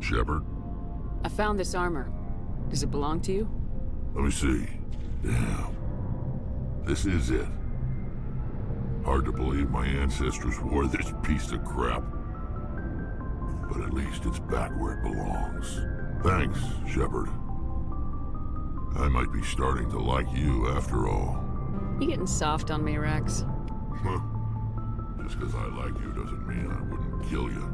Shepard? I found this armor. Does it belong to you? Let me see. Damn. This is it. Hard to believe my ancestors wore this piece of crap. But at least it's back where it belongs. Thanks, Shepard. I might be starting to like you after all. You getting soft on me, Rex? Just because I like you doesn't mean I wouldn't kill you.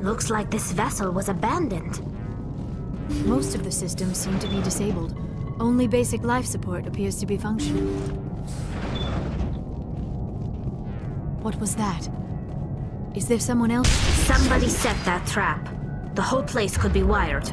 Looks like this vessel was abandoned. Most of the systems seem to be disabled. Only basic life support appears to be functioning. What was that? Is there someone else? Somebody set that trap. The whole place could be wired.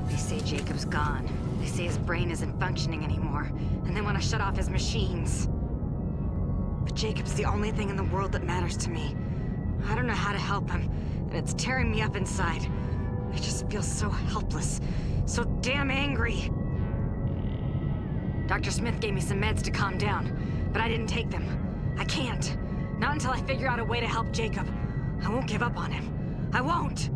They say Jacob's gone. They say his brain isn't functioning anymore, and they want to shut off his machines. But Jacob's the only thing in the world that matters to me. I don't know how to help him, and it's tearing me up inside. I just feel so helpless, so damn angry. Dr. Smith gave me some meds to calm down, but I didn't take them. I can't. Not until I figure out a way to help Jacob. I won't give up on him. I won't!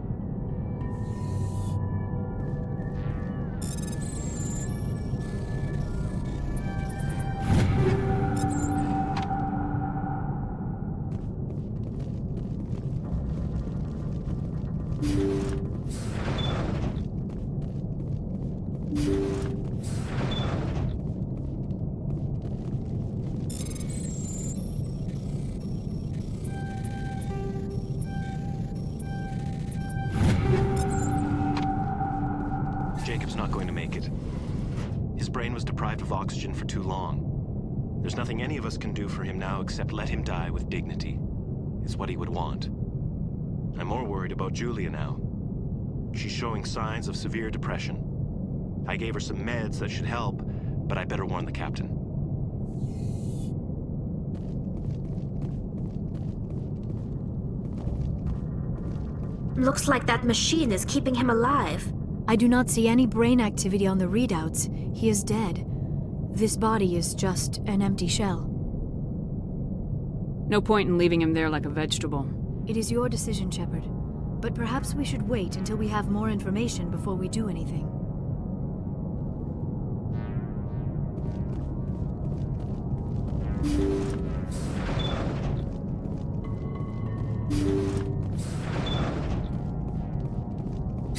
Jacob's not going to make it. His brain was deprived of oxygen for too long. There's nothing any of us can do for him now except let him die with dignity. It's what he would want. I'm more worried about Julia now. She's showing signs of severe depression. I gave her some meds that should help, but I better warn the captain. Looks like that machine is keeping him alive. I do not see any brain activity on the readouts. He is dead. This body is just an empty shell. No point in leaving him there like a vegetable. It is your decision, Shepard. But perhaps we should wait until we have more information before we do anything.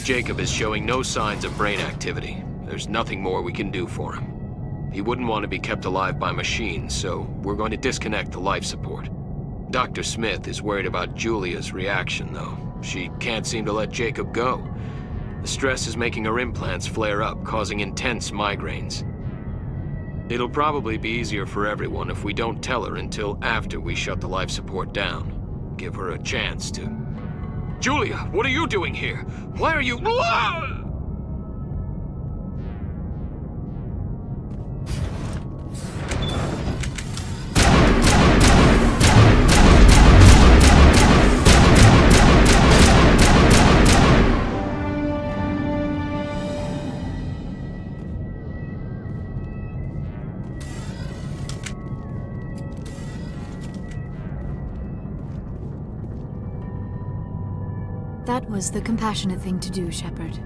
Jacob is showing no signs of brain activity. There's nothing more we can do for him. He wouldn't want to be kept alive by machines, so we're going to disconnect the life support. Dr. Smith is worried about Julia's reaction, though. She can't seem to let Jacob go. The stress is making her implants flare up, causing intense migraines. It'll probably be easier for everyone if we don't tell her until after we shut the life support down. Give her a chance to... Julia, what are you doing here? Why are you... That was the compassionate thing to do, Shepard.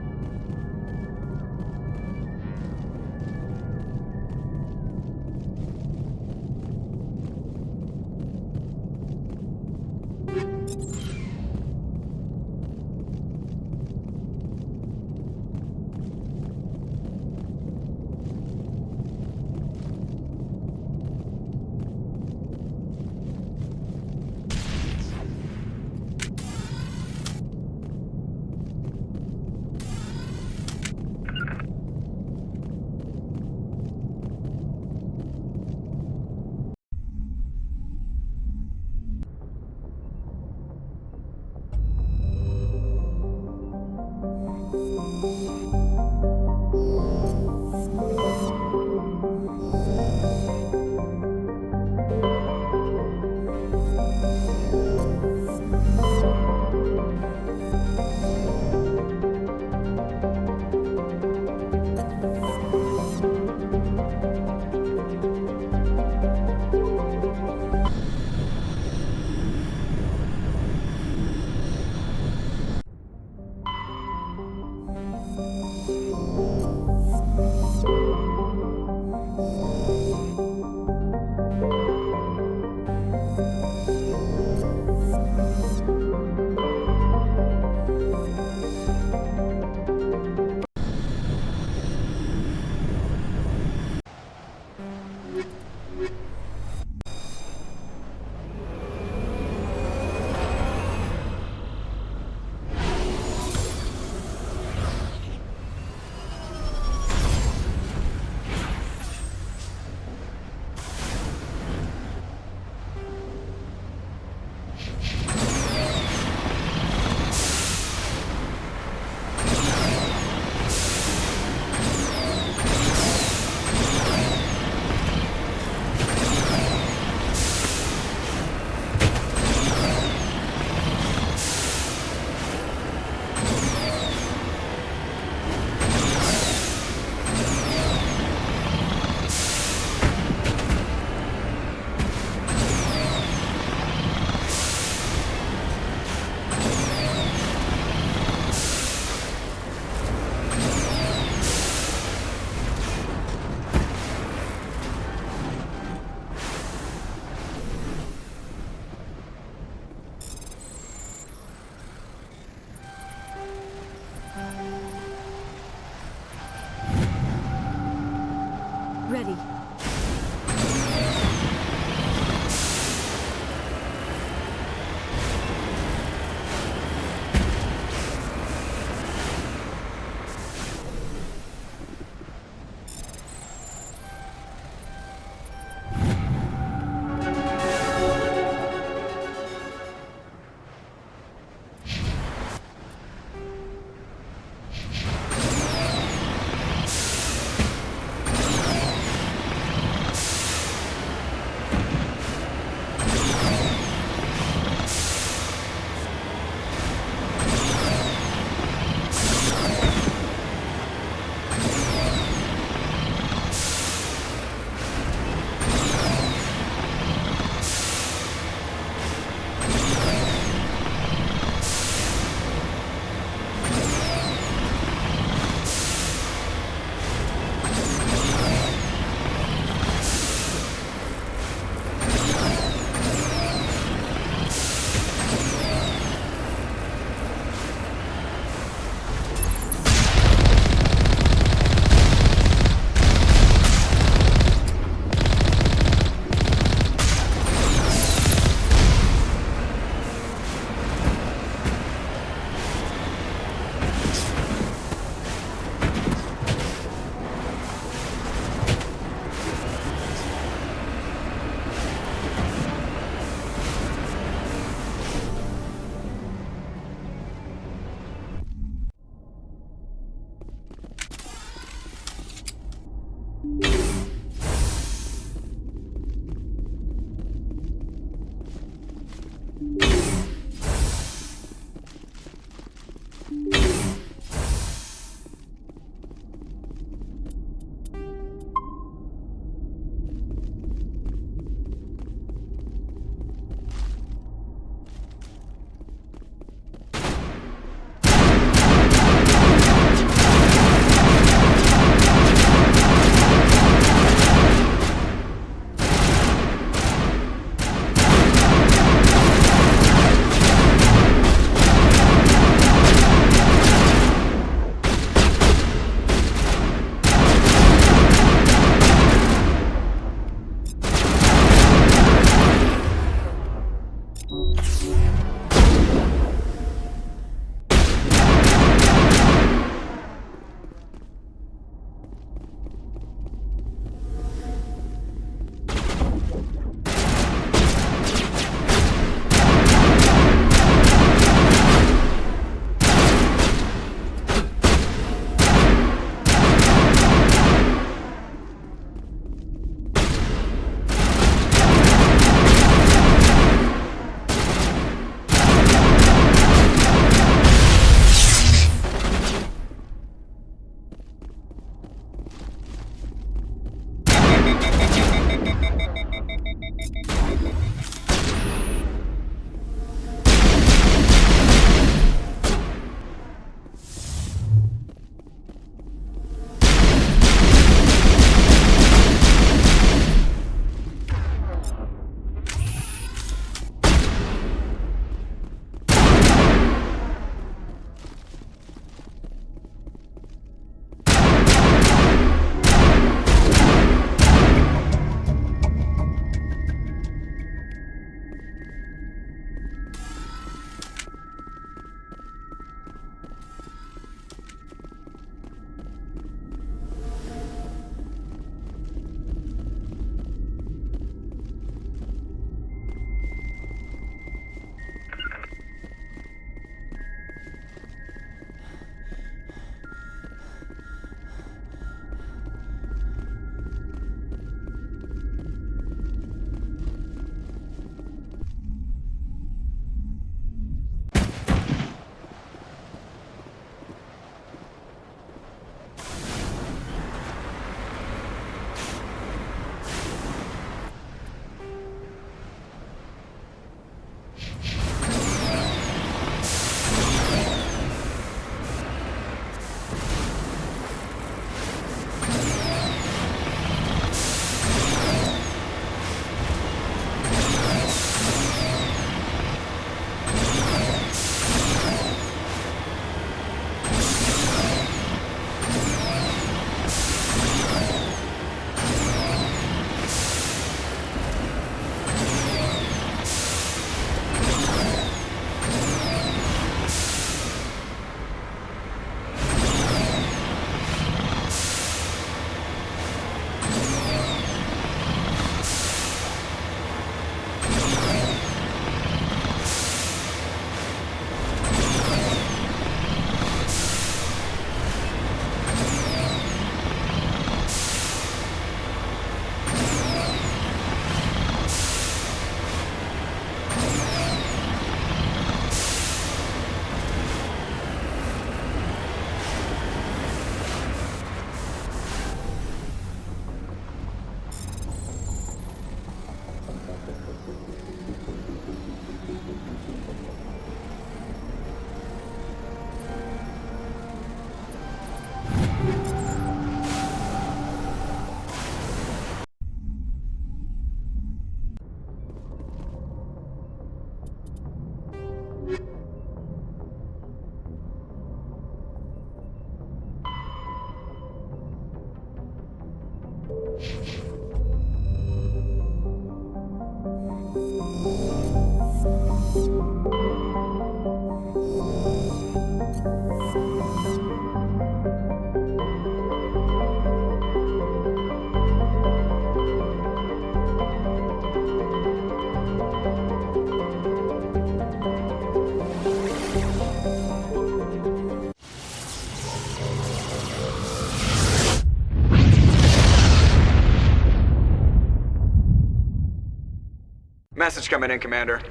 Message coming in, Commander.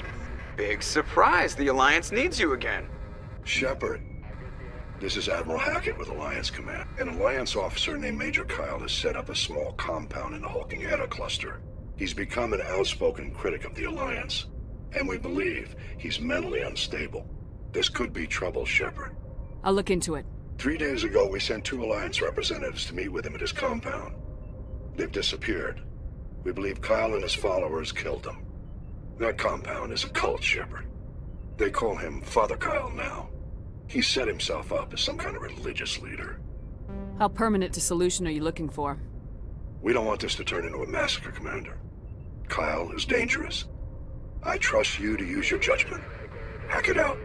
Big surprise, the Alliance needs you again. Shepard, this is Admiral Hackett with Alliance Command. An Alliance officer named Major Kyle has set up a small compound in the Hulking Eta cluster. He's become an outspoken critic of the Alliance, and we believe he's mentally unstable. This could be trouble, Shepard. I'll look into it. 3 days ago, we sent 2 Alliance representatives to meet with him at his compound. They've disappeared. We believe Kyle and his followers killed them. That compound is a cult, Shepard. They call him Father Kyle now. He set himself up as some kind of religious leader. How permanent a solution are you looking for? We don't want this to turn into a massacre, Commander. Kyle is dangerous. I trust you to use your judgment. Hack it out.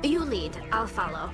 You lead. I'll follow.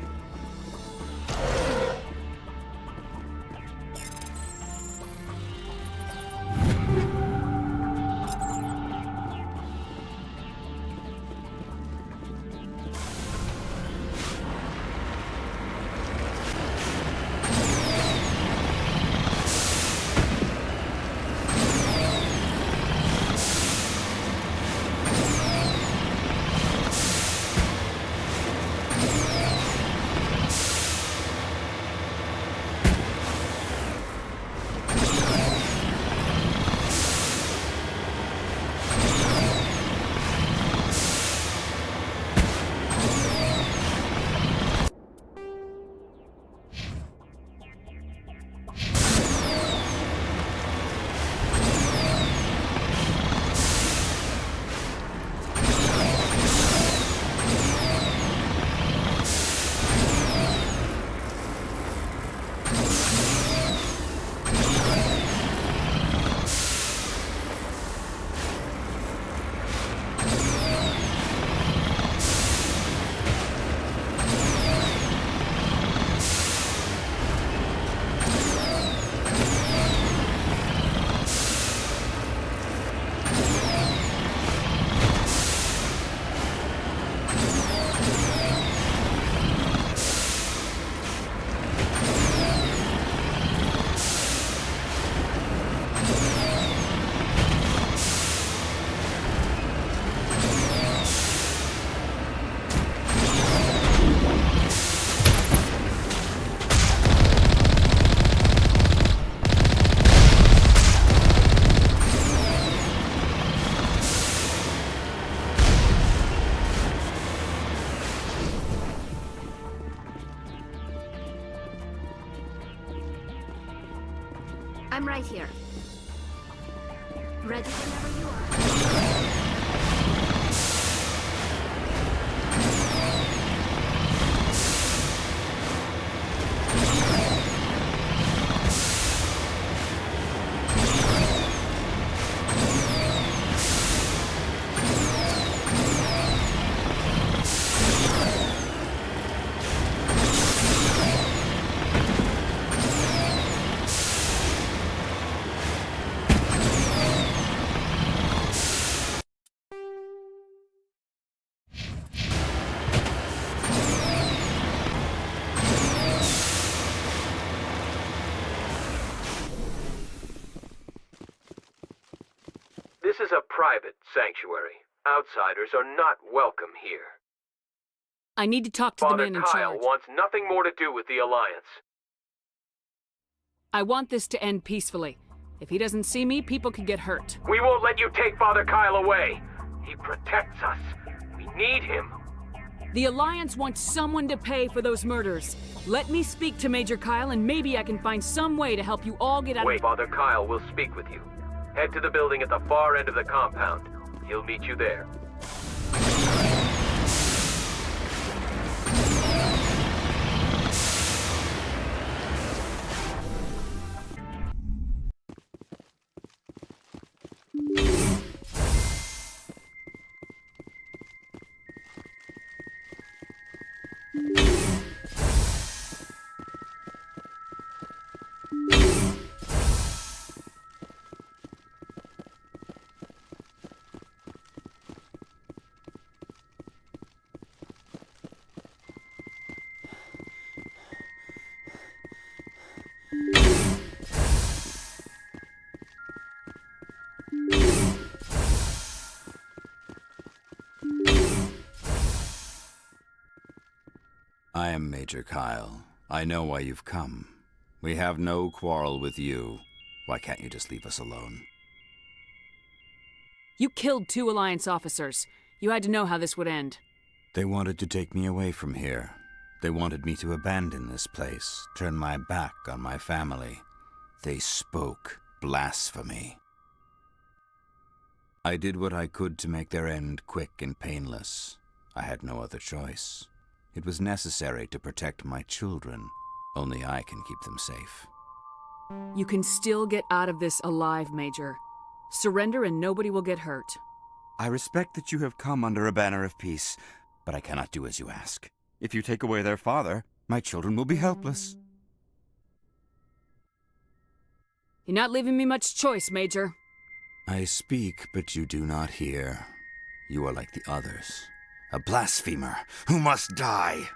I'm right here. Ready whenever you are. This is a private sanctuary. Outsiders are not welcome here. I need to talk to the Father man in Kyle charge. wants nothing more to do with the Alliance. I want this to end peacefully. If he doesn't see me, people could get hurt. We won't let you take Father Kyle away. He protects us. We need him. The Alliance wants someone to pay for those murders. Let me speak to Major Kyle, and maybe I can find some way to help you all get out Wait, of— Father Kyle will speak with you. Head to the building at the far end of the compound. He'll meet you there. I am Major Kyle. I know why you've come. We have no quarrel with you. Why can't you just leave us alone? You killed 2 Alliance officers. You had to know how this would end. They wanted to take me away from here. They wanted me to abandon this place, turn my back on my family. They spoke blasphemy. I did what I could to make their end quick and painless. I had no other choice. It was necessary to protect my children. Only I can keep them safe. You can still get out of this alive, Major. Surrender and nobody will get hurt. I respect that you have come under a banner of peace, but I cannot do as you ask. If you take away their father, my children will be helpless. You're not leaving me much choice, Major. I speak, but you do not hear. You are like the others. A blasphemer who must die.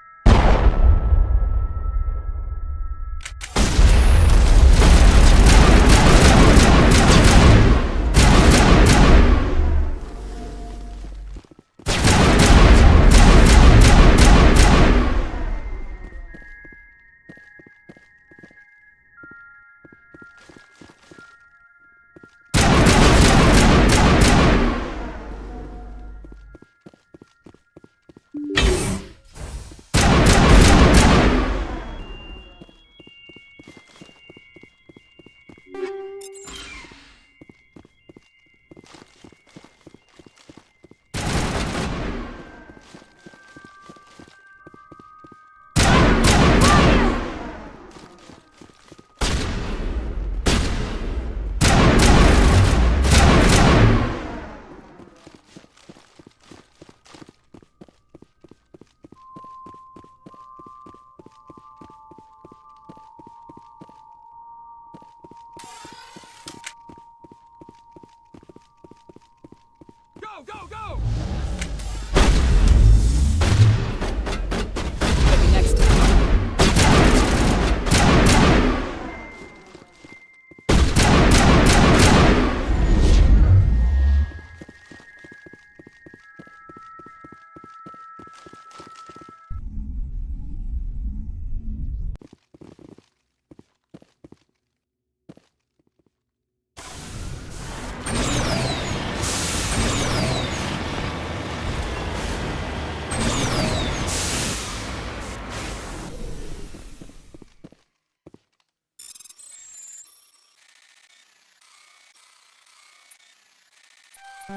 I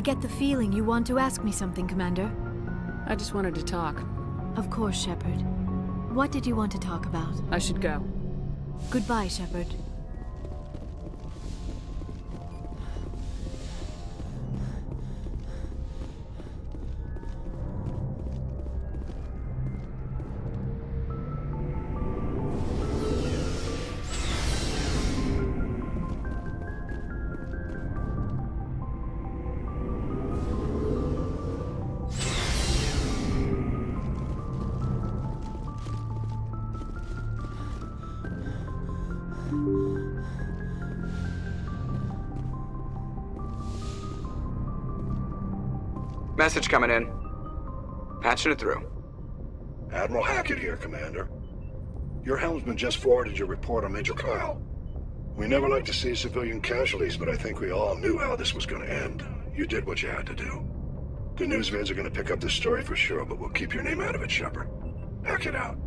get the feeling you want to ask me something, Commander. I just wanted to talk. Of course, Shepard. What did you want to talk about? I should go. Goodbye, Shepard. Message coming in. Patching it through. Admiral Hackett here, Commander. Your helmsman just forwarded your report on Major Kyle. We never like to see civilian casualties, but I think we all knew how this was going to end. You did what you had to do. The news vids are going to pick up this story for sure, but we'll keep your name out of it, Shepard. Hackett out.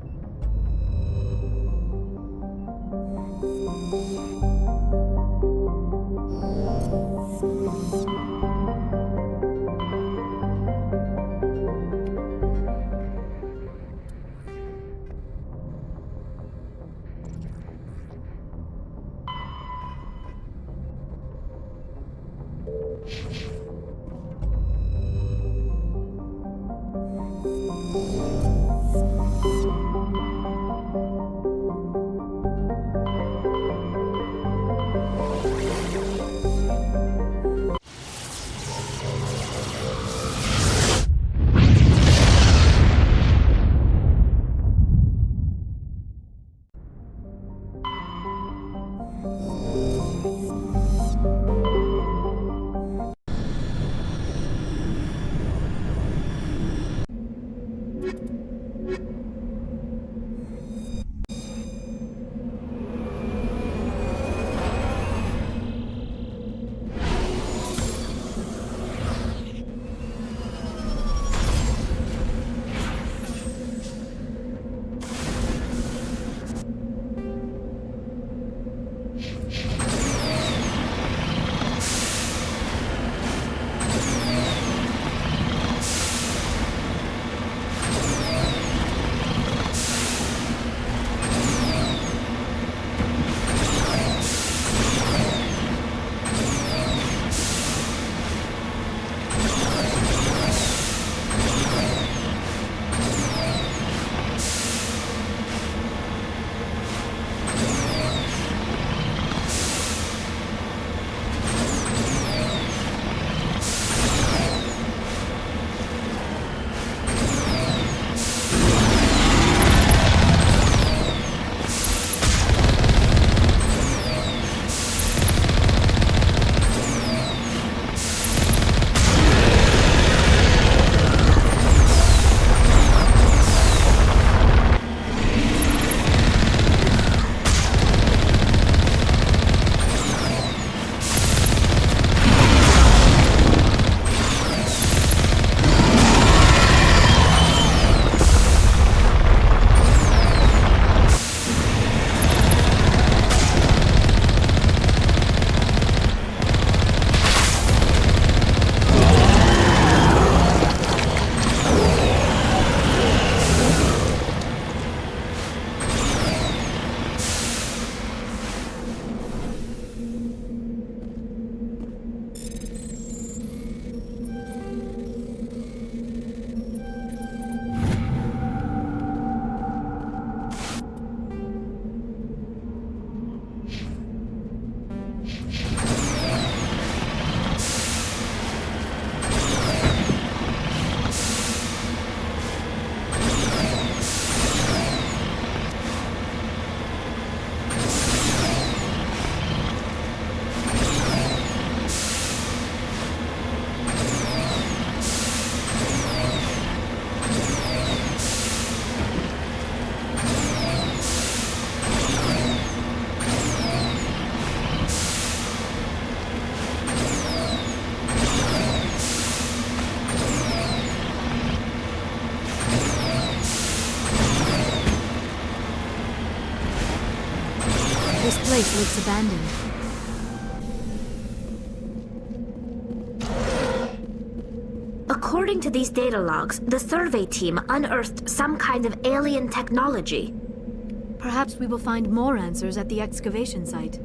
place looks abandoned. According to these data logs, the survey team unearthed some kind of alien technology. Perhaps we will find more answers at the excavation site.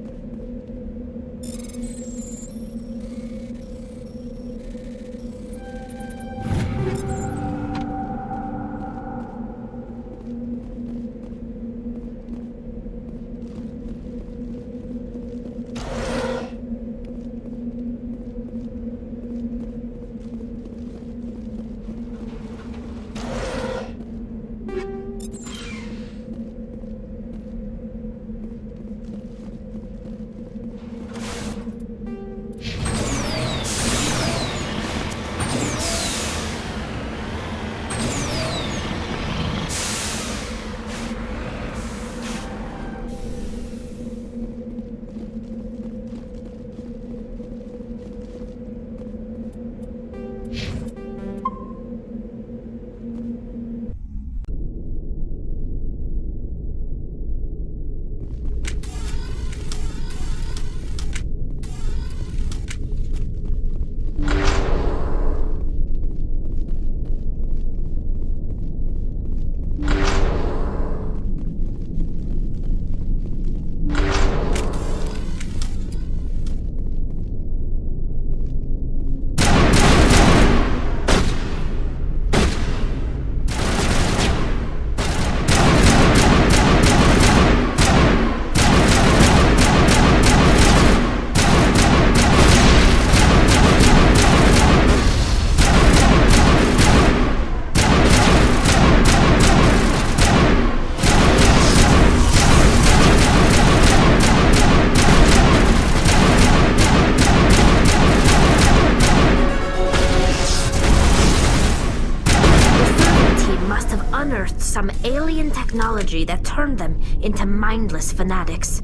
Some alien technology that turned them into mindless fanatics.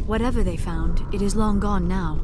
Whatever they found, it is long gone now.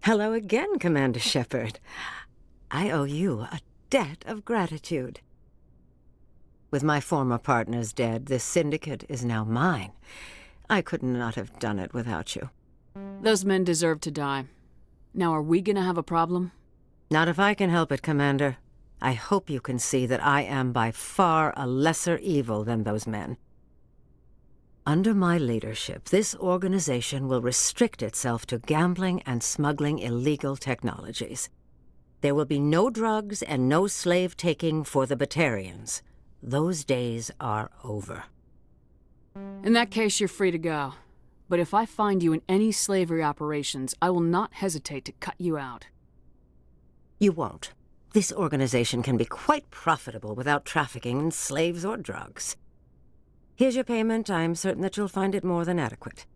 Hello again, Commander Shepard. I owe you a debt of gratitude. With my former partners dead, this syndicate is now mine. I could not have done it without you. Those men deserve to die. Now, are we gonna have a problem? Not if I can help it, Commander. I hope you can see that I am by far a lesser evil than those men. Under my leadership, this organization will restrict itself to gambling and smuggling illegal technologies. There will be no drugs and no slave-taking for the Batarians. Those days are over. In that case, you're free to go. But if I find you in any slavery operations, I will not hesitate to cut you out. You won't. This organization can be quite profitable without trafficking in slaves or drugs. Here's your payment. I'm certain that you'll find it more than adequate.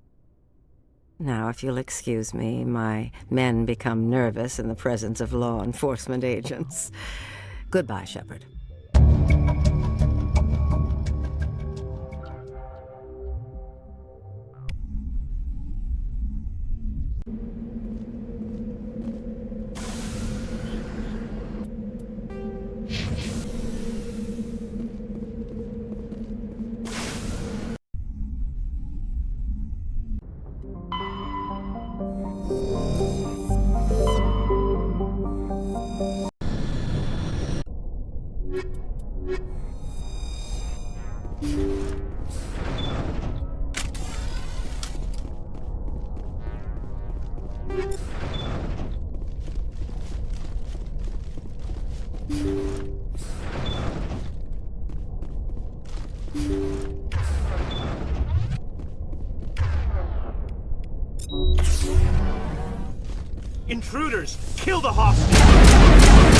Now, if you'll excuse me, my men become nervous in the presence of law enforcement agents. Goodbye, Shepard. Intruders! Kill the hostage!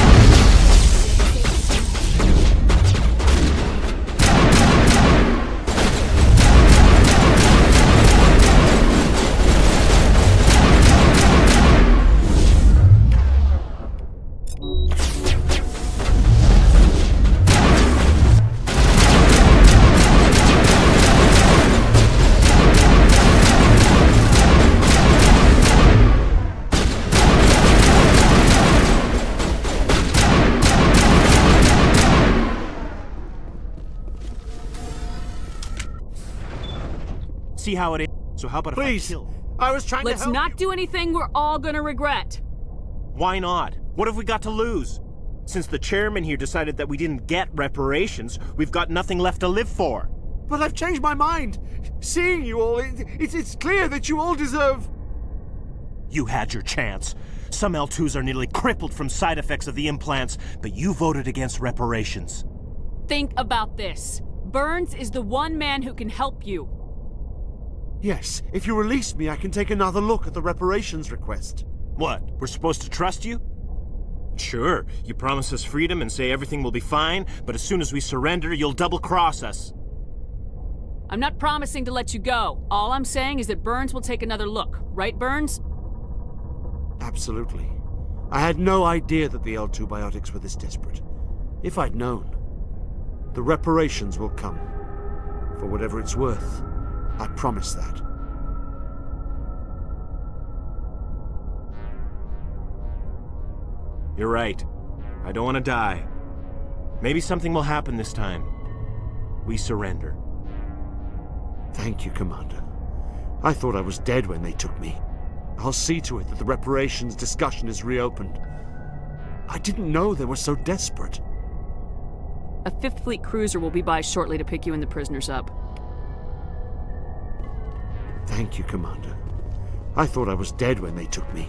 See how it is. So how about Please, if I kill? I was trying to Let's help not you. do anything we're all gonna regret. Why not? What have we got to lose? Since the chairman here decided that we didn't get reparations, we've got nothing left to live for. But I've changed my mind. Seeing you all, it's clear that you all deserve... You had your chance. Some L2s are nearly crippled from side effects of the implants, but you voted against reparations. Think about this. Burns is the one man who can help you. Yes, if you release me, I can take another look at the reparations request. What, we're supposed to trust you? Sure, you promise us freedom and say everything will be fine, but as soon as we surrender, you'll double-cross us. I'm not promising to let you go. All I'm saying is that Burns will take another look. Right, Burns? Absolutely. I had no idea that the L2 biotics were this desperate. If I'd known, the reparations will come. For whatever it's worth. I promise that. You're right. I don't want to die. Maybe something will happen this time. We surrender. Thank you, Commander. I thought I was dead when they took me. I'll see to it that the reparations discussion is reopened. I didn't know they were so desperate. A 5th Fleet cruiser will be by shortly to pick you and the prisoners up. Thank you, Commander. I thought I was dead when they took me.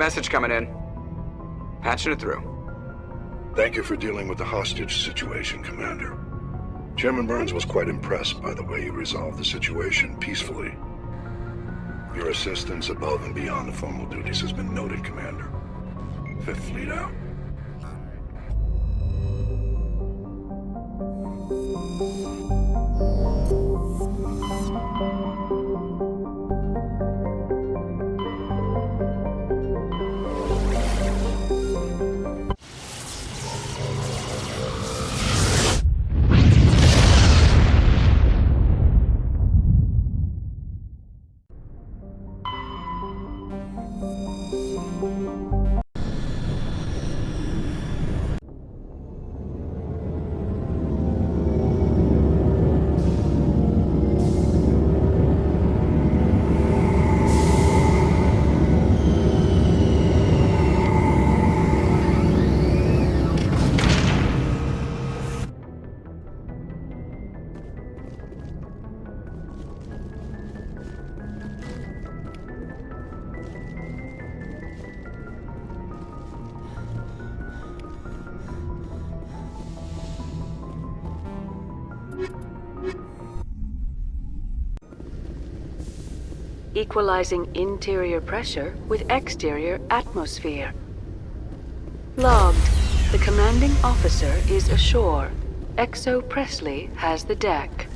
Message coming in. Patching it through. Thank you for dealing with the hostage situation, Commander. Chairman Burns was quite impressed by the way you resolved the situation peacefully. Your assistance above and beyond the formal duties has been noted, Commander. Fifth Fleet out. Equalizing interior pressure with exterior atmosphere. Logged. The commanding officer is ashore. Exo Presley has the deck.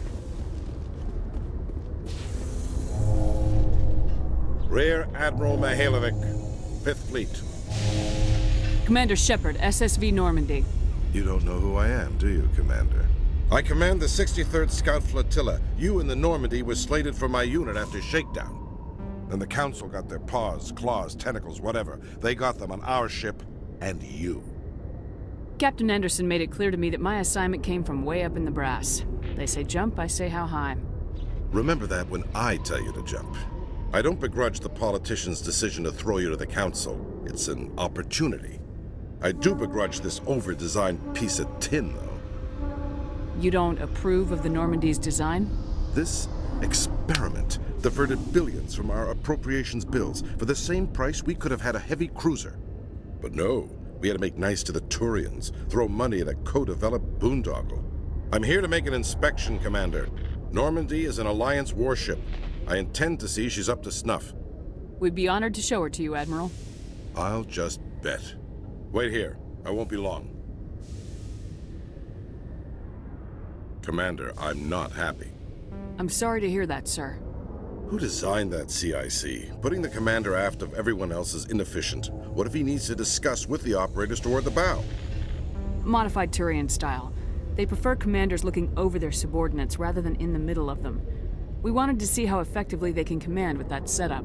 Rear Admiral Mihailovic, Fifth Fleet. Commander Shepard, SSV Normandy. You don't know who I am, do you, Commander? I command the 63rd Scout Flotilla. You and the Normandy were slated for my unit after shakedown. Then the Council got their paws, claws, tentacles, whatever. They got them on our ship, and you. Captain Anderson made it clear to me that my assignment came from way up in the brass. They say jump, I say how high. Remember that when I tell you to jump. I don't begrudge the politician's decision to throw you to the Council. It's an opportunity. I do begrudge this over-designed piece of tin, though. You don't approve of the Normandy's design? This experiment diverted billions from our appropriations bills. For the same price, we could have had a heavy cruiser. But no, we had to make nice to the Turians, throw money at a co-developed boondoggle. I'm here to make an inspection, Commander. Normandy is an Alliance warship. I intend to see she's up to snuff. We'd be honored to show her to you, Admiral. I'll just bet. Wait here. I won't be long. Commander, I'm not happy. I'm sorry to hear that, sir. Who designed that CIC? Putting the commander aft of everyone else is inefficient. What if he needs to discuss with the operators toward the bow? Modified Turian style. They prefer commanders looking over their subordinates rather than in the middle of them. We wanted to see how effectively they can command with that setup.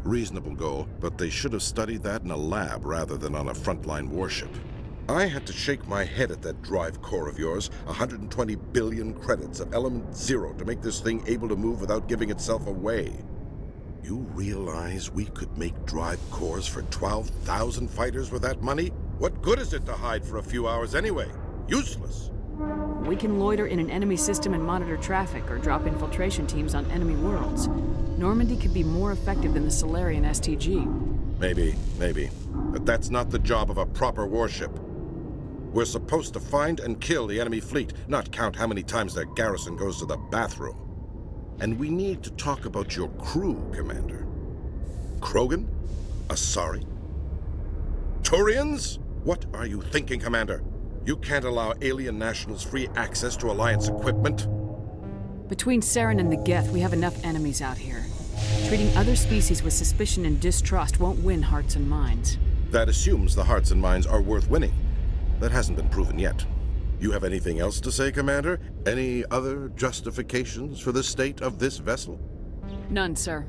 Reasonable goal, but they should have studied that in a lab rather than on a frontline warship. I had to shake my head at that drive core of yours. 120 billion credits at element 0 to make this thing able to move without giving itself away. You realize we could make drive cores for 12,000 fighters with that money? What good is it to hide for a few hours anyway? Useless. We can loiter in an enemy system and monitor traffic, or drop infiltration teams on enemy worlds. Normandy could be more effective than the Solarian STG. Maybe. But that's not the job of a proper warship. We're supposed to find and kill the enemy fleet, not count how many times their garrison goes to the bathroom. And we need to talk about your crew, Commander. Krogan? Asari? Turians? What are you thinking, Commander? You can't allow alien nationals free access to Alliance equipment. Between Saren and the Geth, we have enough enemies out here. Treating other species with suspicion and distrust won't win hearts and minds. That assumes the hearts and minds are worth winning. That hasn't been proven yet. You have anything else to say, Commander? Any other justifications for the state of this vessel? None, sir.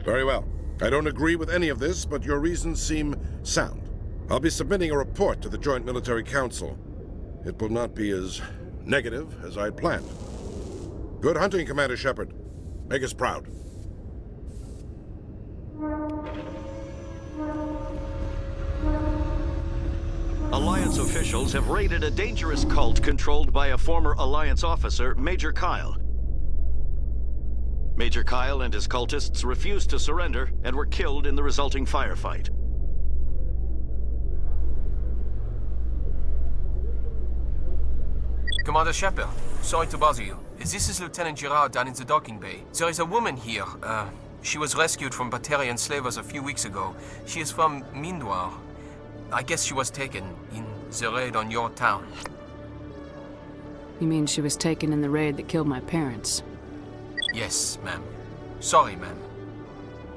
Very well. I don't agree with any of this, but your reasons seem sound. I'll be submitting a report to the Joint Military Council. It will not be as negative as I'd planned. Good hunting, Commander Shepard. Make us proud. Alliance officials have raided a dangerous cult controlled by a former Alliance officer, Major Kyle. Major Kyle and his cultists refused to surrender and were killed in the resulting firefight. Commander Shepard, sorry to bother you. This is Lieutenant Gerard down in the docking bay. There is a woman here. She was rescued from Batarian slavers a few weeks ago. She is from Mindoir. I guess she was taken in the raid on your town. You mean she was taken in the raid that killed my parents? Yes, ma'am. Sorry, ma'am.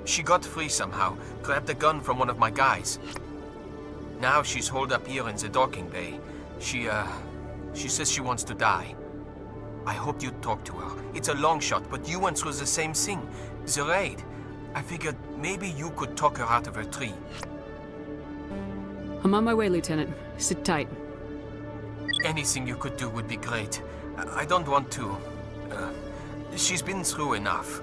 She got free somehow, grabbed a gun from one of my guys. Now she's holed up here in the docking bay. She says she wants to die. I hope you talk to her. It's a long shot, but you went through the same thing. The raid. I figured maybe you could talk her out of her tree. I'm on my way, Lieutenant. Sit tight. Anything you could do would be great. I don't want to. She's been through enough.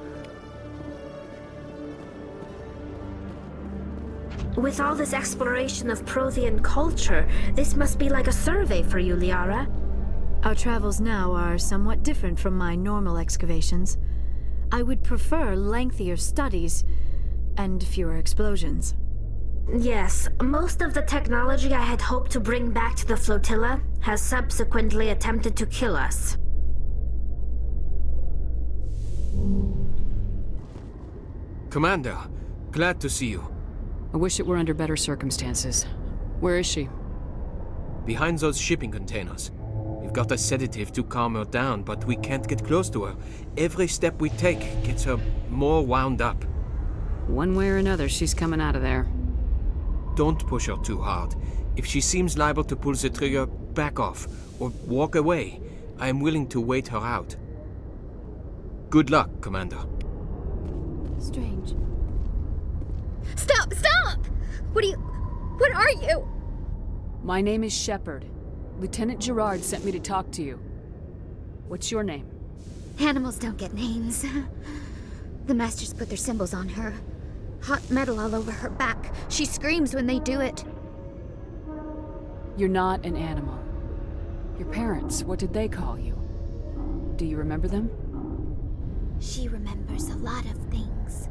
With all this exploration of Prothean culture, this must be like a survey for you, Liara. Our travels now are somewhat different from my normal excavations. I would prefer lengthier studies and fewer explosions. Yes, most of the technology I had hoped to bring back to the flotilla has subsequently attempted to kill us. Commander, glad to see you. I wish it were under better circumstances. Where is she? Behind those shipping containers. We've got a sedative to calm her down, but we can't get close to her. Every step we take gets her more wound up. One way or another, she's coming out of there. Don't push her too hard. If she seems liable to pull the trigger, back off, or walk away. I am willing to wait her out. Good luck, Commander. Strange. Stop! Stop! What are you? My name is Shepard. Lieutenant Gerard sent me to talk to you. What's your name? Animals don't get names. The Masters put their symbols on her. Hot metal all over her back. She screams when they do it. You're not an animal. Your parents, what did they call you? Do you remember them? She remembers a lot of things.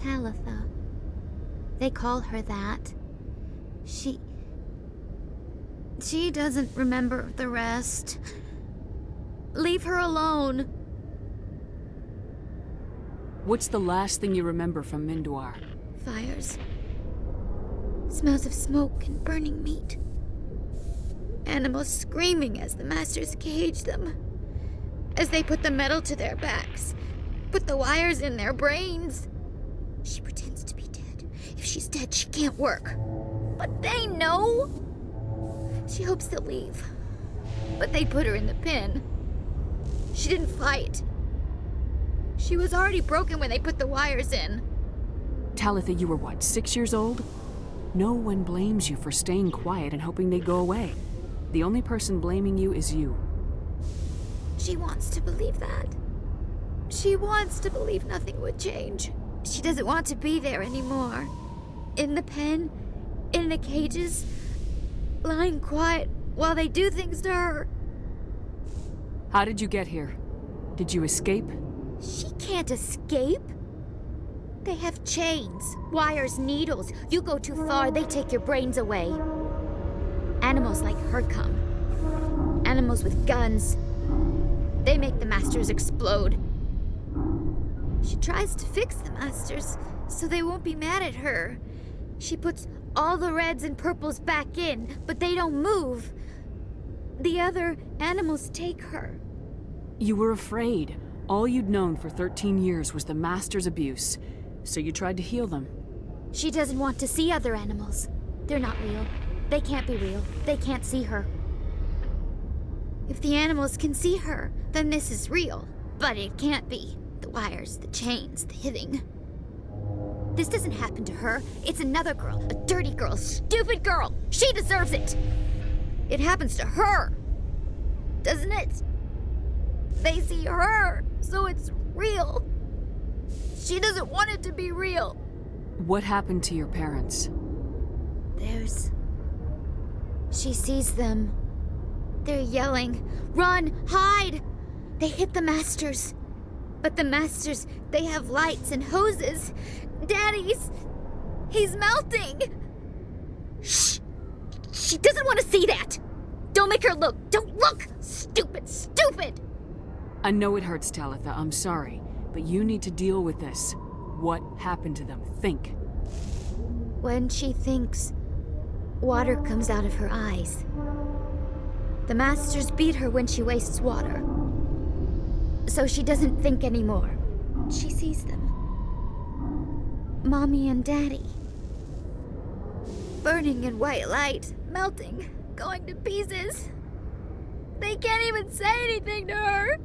Talitha. They call her that. She doesn't remember the rest. Leave her alone. What's the last thing you remember from Mindoir? Fires. Smells of smoke and burning meat. Animals screaming as the Masters cage them. As they put the metal to their backs. Put the wires in their brains. She pretends to be dead. If she's dead, she can't work. But they know. She hopes they'll leave. But they put her in the pen. She didn't fight. She was already broken when they put the wires in. Talitha, you were what, 6 years old? No one blames you for staying quiet and hoping they'd go away. The only person blaming you is you. She wants to believe that. She wants to believe nothing would change. She doesn't want to be there anymore. In the pen, in the cages, lying quiet while they do things to her. How did you get here? Did you escape? She can't escape. They have chains, wires, needles. You go too far, they take your brains away. Animals like her come. Animals with guns. They make the Masters explode. She tries to fix the Masters so they won't be mad at her. She puts all the reds and purples back in, but they don't move. The other animals take her. You were afraid. All you'd known for 13 years was the Master's abuse, so you tried to heal them. She doesn't want to see other animals. They're not real. They can't be real. They can't see her. If the animals can see her, then this is real. But it can't be. The wires, the chains, the hitting. This doesn't happen to her. It's another girl. A dirty girl. Stupid girl. She deserves it. It happens to her. Doesn't it? They see her, so it's real. She doesn't want it to be real. What happened to your parents? She sees them. They're yelling, "Run! Hide!" They hit the Masters. But the Masters, they have lights and hoses. Daddy's... he's melting! Shh! She doesn't want to see that! Don't make her look! Don't look! Stupid, stupid! I know it hurts, Talitha. I'm sorry. But you need to deal with this. What happened to them? Think. When she thinks, water comes out of her eyes. The Masters beat her when she wastes water. So she doesn't think anymore. She sees them. Mommy and Daddy. Burning in white light, melting, going to pieces. They can't even say anything to her.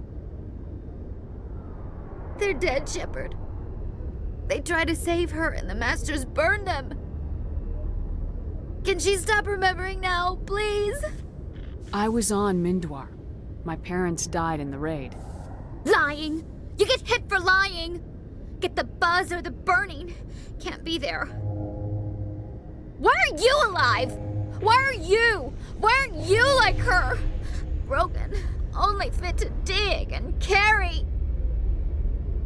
They're dead, Shepard. They try to save her and the Masters burn them. Can she stop remembering now, please? I was on Mindwar. My parents died in the raid. Lying! You get hit for lying! Get the buzz or the burning. Can't be there. Why are you alive? Why are you? Why aren't you like her? Broken, only fit to dig and carry.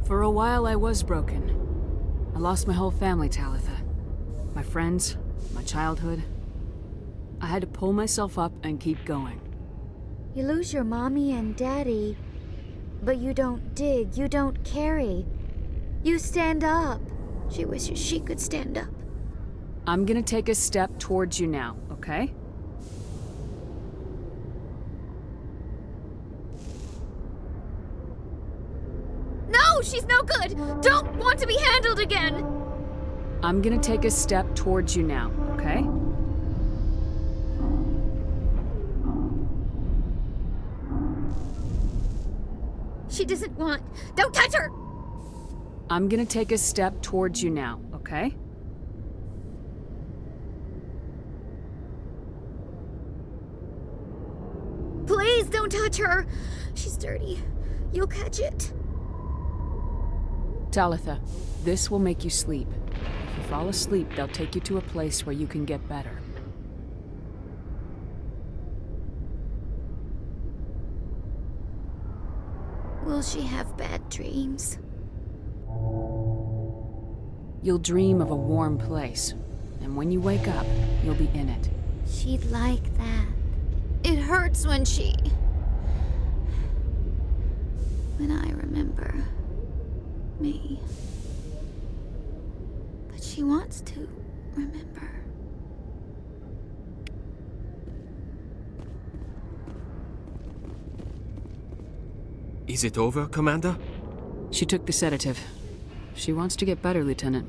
For a while, I was broken. I lost my whole family, Talitha. My friends, my childhood. I had to pull myself up and keep going. You lose your mommy and daddy, but you don't dig, you don't carry. You stand up. She wishes she could stand up. I'm gonna take a step towards you now, okay? No, she's no good! Don't want to be handled again! I'm gonna take a step towards you now, okay? She doesn't want... Don't touch her! I'm gonna take a step towards you now, okay? Please don't touch her! She's dirty. You'll catch it. Talitha, this will make you sleep. If you fall asleep, they'll take you to a place where you can get better. Will she have bad dreams? You'll dream of a warm place, and when you wake up, you'll be in it. She'd like that. It hurts when I remember me. But she wants to remember. Is it over, Commander? She took the sedative. She wants to get better, Lieutenant.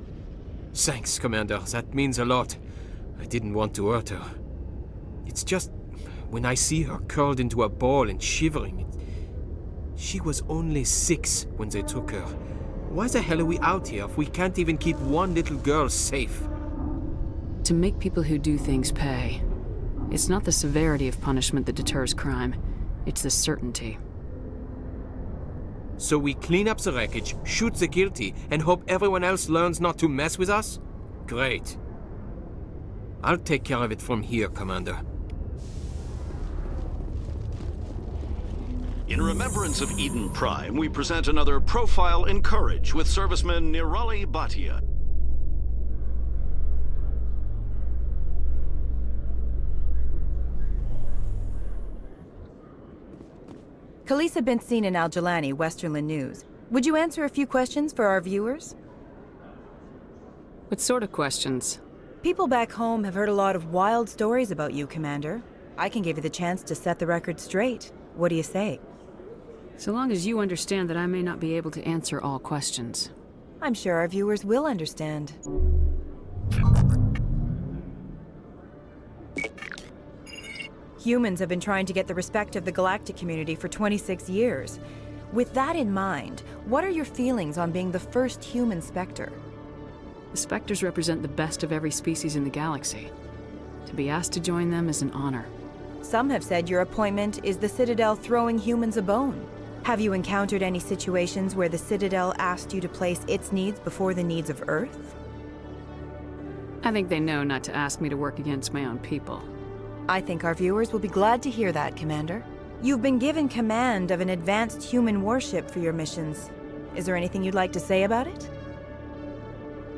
Thanks, Commander. That means a lot. I didn't want to hurt her. It's just... when I see her curled into a ball and shivering... She was only 6 when they took her. Why the hell are we out here if we can't even keep one little girl safe? To make people who do things pay. It's not the severity of punishment that deters crime. It's the certainty. So we clean up the wreckage, shoot the guilty, and hope everyone else learns not to mess with us? Great. I'll take care of it from here, Commander. In remembrance of Eden Prime, we present another Profile in Courage with serviceman Nirali Bhatia. Khaleesa been seen in Al-Jalani, Westerland News. Would you answer a few questions for our viewers? What sort of questions? People back home have heard a lot of wild stories about you, Commander. I can give you the chance to set the record straight. What do you say? So long as you understand that I may not be able to answer all questions. I'm sure our viewers will understand. Humans have been trying to get the respect of the galactic community for 26 years. With that in mind, what are your feelings on being the first human Spectre? The Spectres represent the best of every species in the galaxy. To be asked to join them is an honor. Some have said your appointment is the Citadel throwing humans a bone. Have you encountered any situations where the Citadel asked you to place its needs before the needs of Earth? I think they know not to ask me to work against my own people. I think our viewers will be glad to hear that, Commander. You've been given command of an advanced human warship for your missions. Is there anything you'd like to say about it?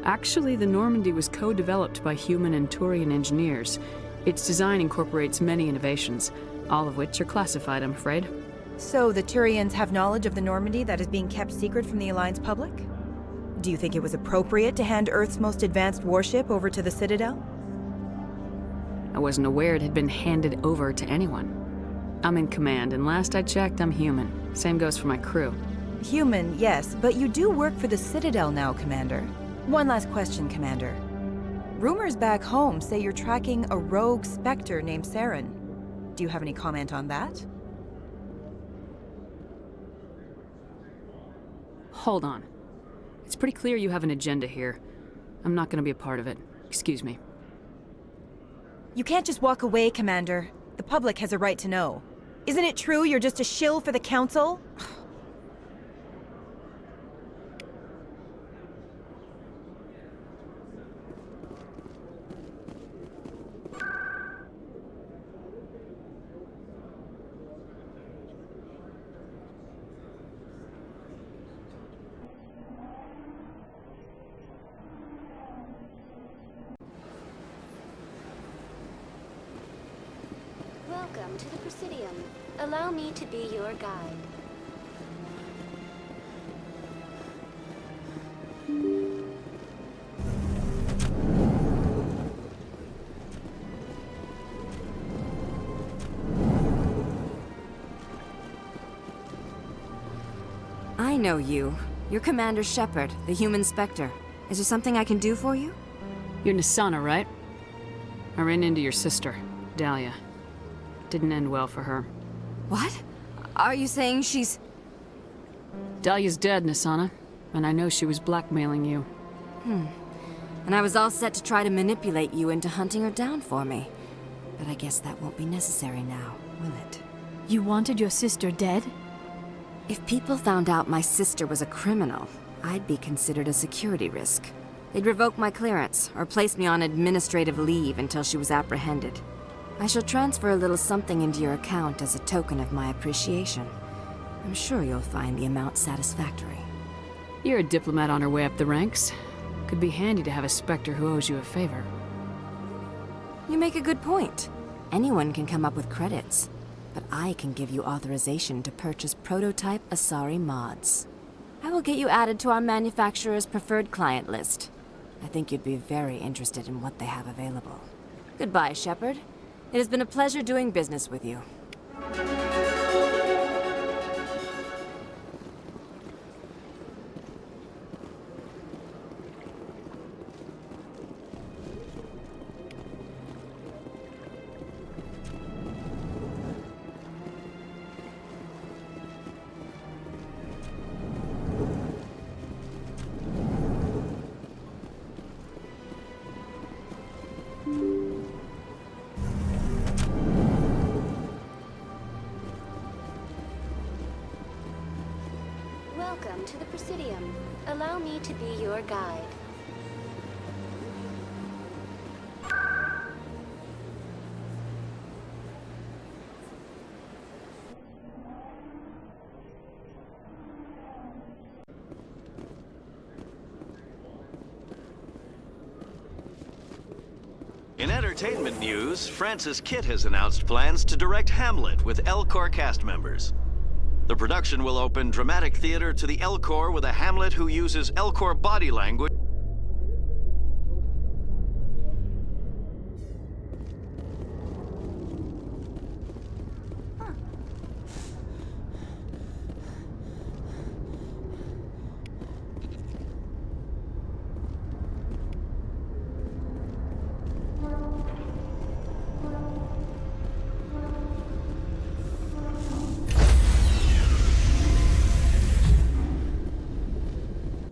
Actually, the Normandy was co-developed by human and Turian engineers. Its design incorporates many innovations, all of which are classified, I'm afraid. So the Turians have knowledge of the Normandy that is being kept secret from the Alliance public? Do you think it was appropriate to hand Earth's most advanced warship over to the Citadel? I wasn't aware it had been handed over to anyone. I'm in command, and last I checked, I'm human. Same goes for my crew. Human, yes, but you do work for the Citadel now, Commander. One last question, Commander. Rumors back home say you're tracking a rogue Spectre named Saren. Do you have any comment on that? Hold on. It's pretty clear you have an agenda here. I'm not gonna be a part of it. Excuse me. You can't just walk away, Commander. The public has a right to know. Isn't it true you're just a shill for the Council? Welcome to the Presidium. Allow me to be your guide. I know you. You're Commander Shepard, the human Spectre. Is there something I can do for you? You're Nasana, right? I ran into your sister, Dahlia. Didn't end well for her. What? Are you saying she's... Dahlia's dead, Nasana. And I know she was blackmailing you. And I was all set to try to manipulate you into hunting her down for me. But I guess that won't be necessary now, will it? You wanted your sister dead? If people found out my sister was a criminal, I'd be considered a security risk. They'd revoke my clearance, or place me on administrative leave until she was apprehended. I shall transfer a little something into your account as a token of my appreciation. I'm sure you'll find the amount satisfactory. You're a diplomat on her way up the ranks. Could be handy to have a Spectre who owes you a favor. You make a good point. Anyone can come up with credits, but I can give you authorization to purchase prototype Asari mods. I will get you added to our manufacturer's preferred client list. I think you'd be very interested in what they have available. Goodbye, Shepard. It has been a pleasure doing business with you. Welcome to the Presidium. Allow me to be your guide. In entertainment news, Francis Kitt has announced plans to direct Hamlet with Elcor cast members. The production will open dramatic theater to the Elcor with a Hamlet who uses Elcor body language.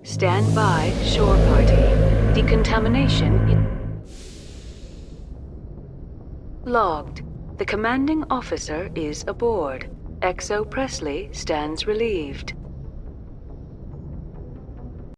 Stand by, shore party. Decontamination logged. The commanding officer is aboard. XO Presley stands relieved.